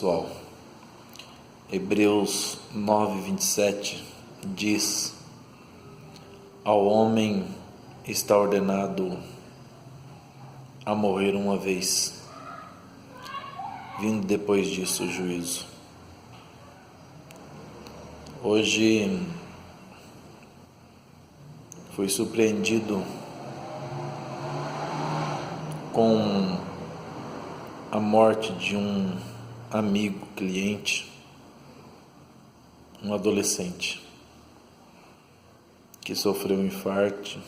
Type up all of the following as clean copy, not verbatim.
pessoal. Hebreus 9:27 diz: ao homem está ordenado a morrer uma vez, vindo depois disso o juízo. Hoje fui surpreendido com a morte de um amigo, cliente, um adolescente que sofreu um infarto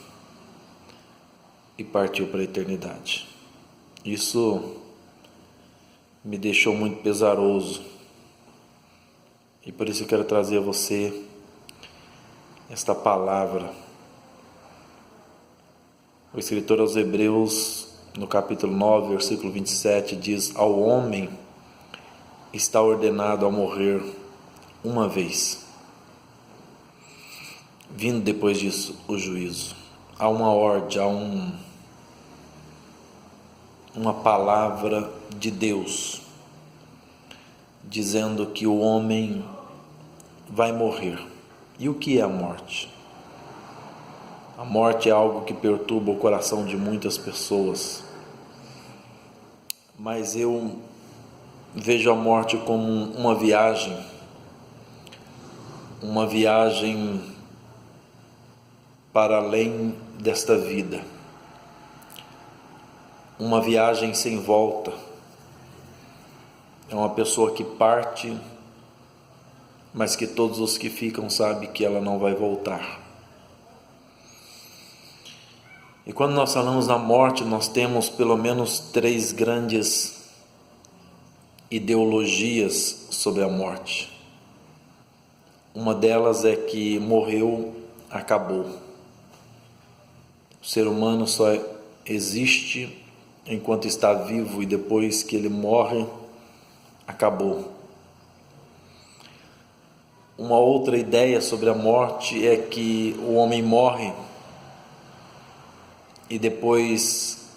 e partiu para a eternidade. Isso me deixou muito pesaroso e por isso eu quero trazer a você esta palavra. O escritor aos Hebreus, no capítulo 9, versículo 27, diz: ao homem está ordenado a morrer uma vez, vindo depois disso o juízo. Há uma ordem, há uma palavra de Deus dizendo que o homem vai morrer. E o que é a morte? A morte é algo que perturba o coração de muitas pessoas, mas eu vejo a morte como uma viagem para além desta vida, uma viagem sem volta. É uma pessoa que parte, mas que todos os que ficam sabem que ela não vai voltar. E quando nós falamos na morte, nós temos pelo menos 3 grandes ideologias sobre a morte. Uma delas é que morreu, acabou. O ser humano só existe enquanto está vivo e depois que ele morre, acabou. Uma outra ideia sobre a morte é que o homem morre e depois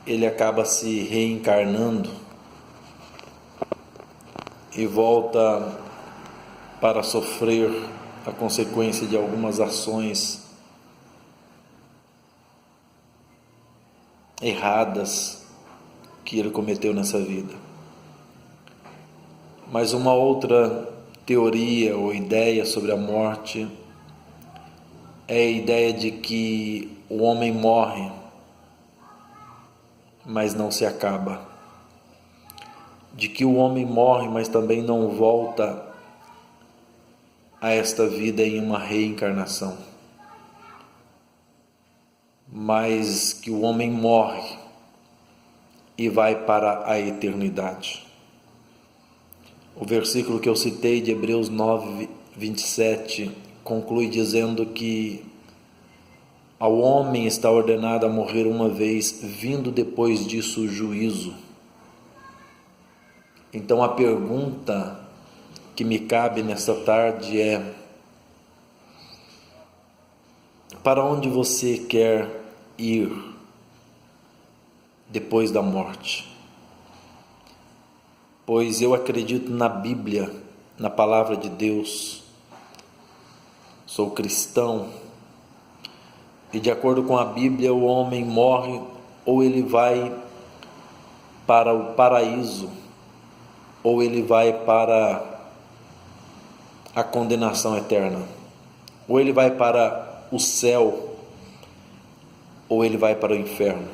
ele acaba se reencarnando e volta para sofrer a consequência de algumas ações erradas que ele cometeu nessa vida. Mas uma outra teoria ou ideia sobre a morte é a ideia de que o homem morre, mas não se acaba. De que o homem morre, mas também não volta a esta vida em uma reencarnação. Mas que o homem morre e vai para a eternidade. O versículo que eu citei de Hebreus 9:27 conclui dizendo que ao homem está ordenado a morrer uma vez, vindo depois disso o juízo. Então a pergunta que me cabe nesta tarde é: para onde você quer ir depois da morte? Pois eu acredito na Bíblia, na palavra de Deus, sou cristão, e de acordo com a Bíblia, o homem morre ou ele vai para o paraíso, ou ele vai para a condenação eterna, ou ele vai para o céu, ou ele vai para o inferno.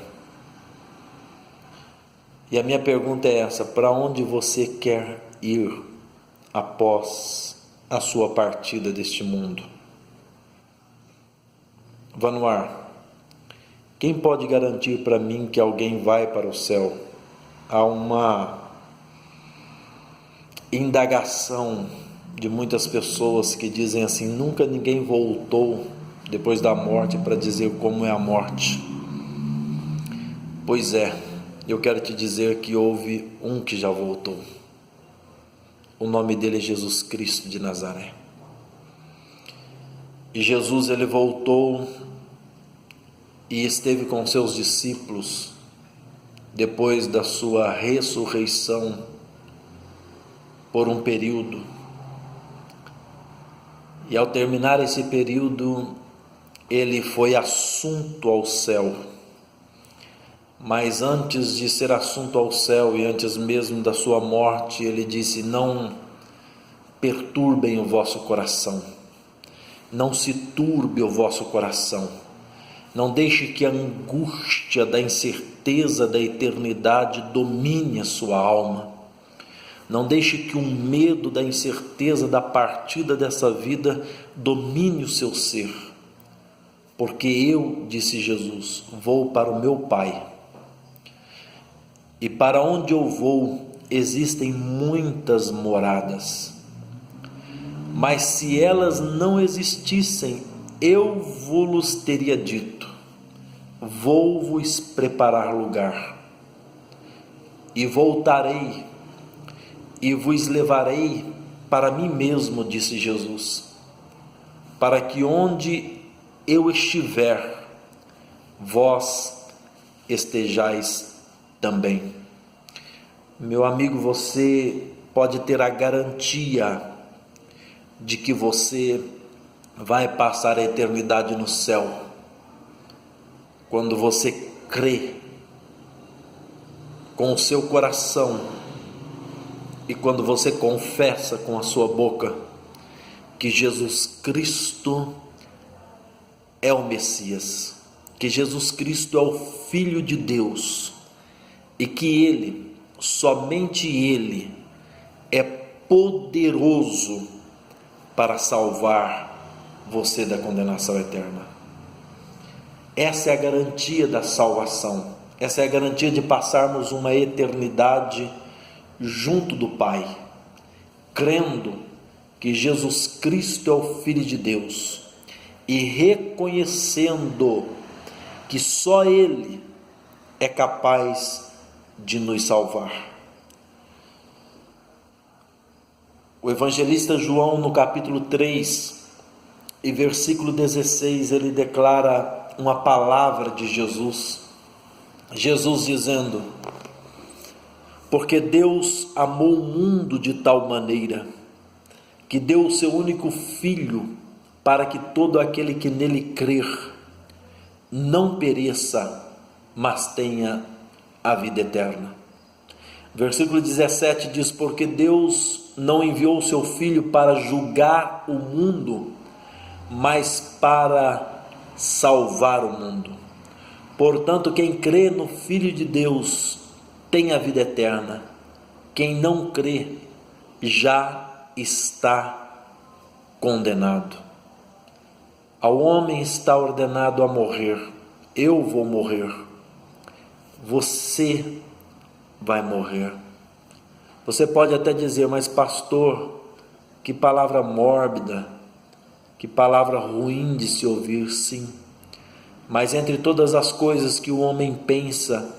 E a minha pergunta é essa: para onde você quer ir após a sua partida deste mundo? Vá no ar. Quem pode garantir para mim que alguém vai para o céu? Há uma indagação de muitas pessoas que dizem assim: nunca ninguém voltou depois da morte para dizer como é a morte. Pois é, eu quero te dizer que houve um que já voltou. O nome dele é Jesus Cristo de Nazaré. E Jesus, ele voltou e esteve com seus discípulos depois da sua ressurreição por um período, e ao terminar esse período, ele foi assunto ao céu. Mas antes de ser assunto ao céu e antes mesmo da sua morte, ele disse: não perturbem o vosso coração, não se turbe o vosso coração, não deixe que a angústia da incerteza da eternidade domine a sua alma, não deixe que o medo da incerteza da partida dessa vida domine o seu ser, porque eu, disse Jesus, vou para o meu Pai, e para onde eu vou existem muitas moradas, mas se elas não existissem, eu vos teria dito: vou-vos preparar lugar, e voltarei e vos levarei para mim mesmo, disse Jesus, para que onde eu estiver, vós estejais também. Meu amigo, você pode ter a garantia de que você vai passar a eternidade no céu quando você crê com o seu coração e quando você confessa com a sua boca que Jesus Cristo é o Messias, que Jesus Cristo é o Filho de Deus e que Ele, somente Ele, é poderoso para salvar você da condenação eterna. Essa é a garantia da salvação, essa é a garantia de passarmos uma eternidade junto do Pai, crendo que Jesus Cristo é o Filho de Deus e reconhecendo que só Ele é capaz de nos salvar. O evangelista João, no capítulo 3 e versículo 16, ele declara uma palavra de Jesus, Jesus dizendo: porque Deus amou o mundo de tal maneira que deu o seu único Filho, para que todo aquele que nele crer não pereça, mas tenha a vida eterna. Versículo 17 diz: porque Deus não enviou o seu Filho para julgar o mundo, mas para salvar o mundo. Portanto, quem crê no Filho de Deus tem a vida eterna. Quem não crê já está condenado. Ao homem está ordenado a morrer. Eu vou morrer. Você vai morrer. Você pode até dizer: mas pastor, que palavra mórbida, que palavra ruim de se ouvir. Sim, mas entre todas as coisas que o homem pensa,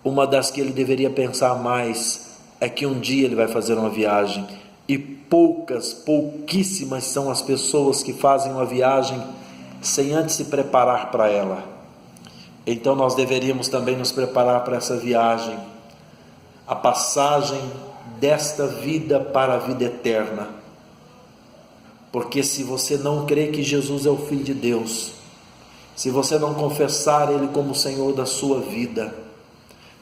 uma das que ele deveria pensar mais é que um dia ele vai fazer uma viagem, e pouquíssimas são as pessoas que fazem uma viagem sem antes se preparar para ela. Então nós deveríamos também nos preparar para essa viagem, a passagem desta vida para a vida eterna. Porque se você não crê que Jesus é o Filho de Deus, se você não confessar Ele como Senhor da sua vida,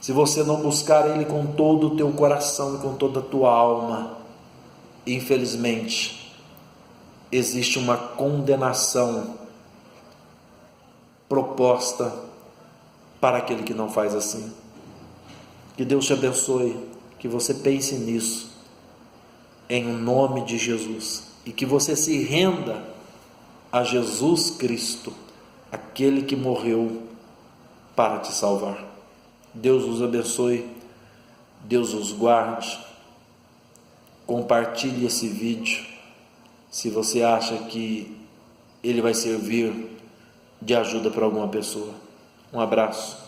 se você não buscar Ele com todo o teu coração e com toda a tua alma, infelizmente, existe uma condenação proposta para aquele que não faz assim. Que Deus te abençoe, que você pense nisso, em nome de Jesus, e que você se renda a Jesus Cristo, aquele que morreu para te salvar. Deus os abençoe, Deus os guarde. Compartilhe esse vídeo se você acha que ele vai servir de ajuda para alguma pessoa. Um abraço.